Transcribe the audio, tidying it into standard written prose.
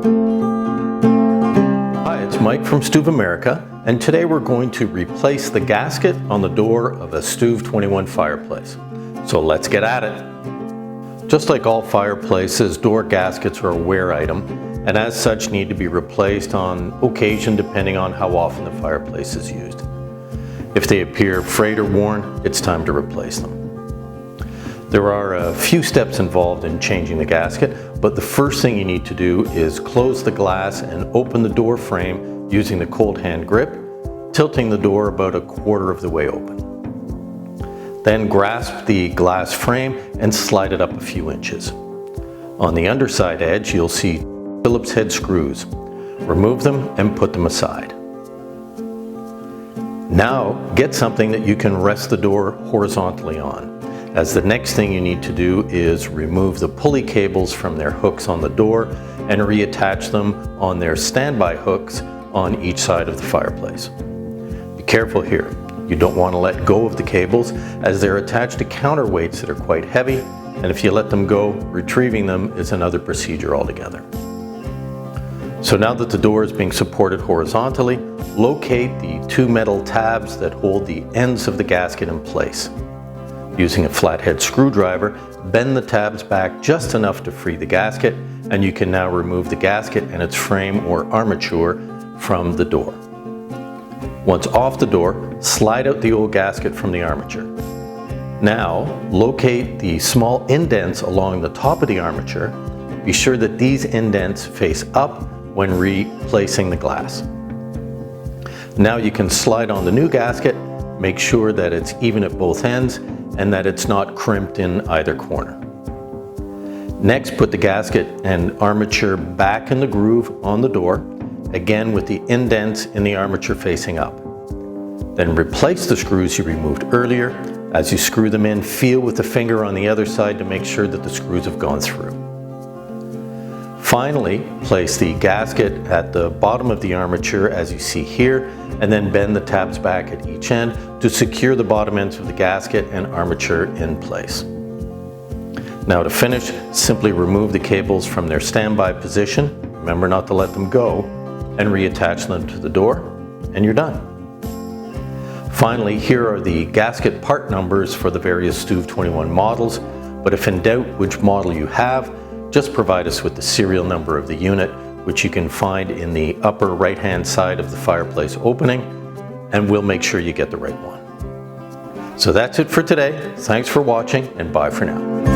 Hi, it's Mike from Stûv America, and today we're going to replace the gasket on the door of a Stûv 21 fireplace. So let's get at it. Just like all fireplaces, door gaskets are a wear item, and as such need to be replaced on occasion depending on how often the fireplace is used. If they appear frayed or worn, it's time to replace them. There are a few steps involved in changing the gasket, but the first thing you need to do is close the glass and open the door frame using the cold hand grip, tilting the door about a quarter of the way open. Then grasp the glass frame and slide it up a few inches. On the underside edge, you'll see Phillips head screws. Remove them and put them aside. Now get something that you can rest the door horizontally on, as the next thing you need to do is remove the pulley cables from their hooks on the door and reattach them on their standby hooks on each side of the fireplace. Be careful here. You don't want to let go of the cables as they're attached to counterweights that are quite heavy, and if you let them go, retrieving them is another procedure altogether. So now that the door is being supported horizontally, locate the two metal tabs that hold the ends of the gasket in place. Using a flathead screwdriver, bend the tabs back just enough to free the gasket, and you can now remove the gasket and its frame or armature from the door. Once off the door, slide out the old gasket from the armature. Now, locate the small indents along the top of the armature. Be sure that these indents face up when replacing the glass. Now you can slide on the new gasket, make sure that it's even at both ends and that it's not crimped in either corner. Next, put the gasket and armature back in the groove on the door, again with the indents in the armature facing up. Then replace the screws you removed earlier. As you screw them in, feel with the finger on the other side to make sure that the screws have gone through. Finally, place the gasket at the bottom of the armature as you see here, and then bend the tabs back at each end to secure the bottom ends of the gasket and armature in place. Now to finish, simply remove the cables from their standby position, remember not to let them go, and reattach them to the door, and you're done. Finally, here are the gasket part numbers for the various Stûv 21 models, but if in doubt which model you have, just provide us with the serial number of the unit, which you can find in the upper right-hand side of the fireplace opening, and we'll make sure you get the right one. So that's it for today. Thanks for watching, and bye for now.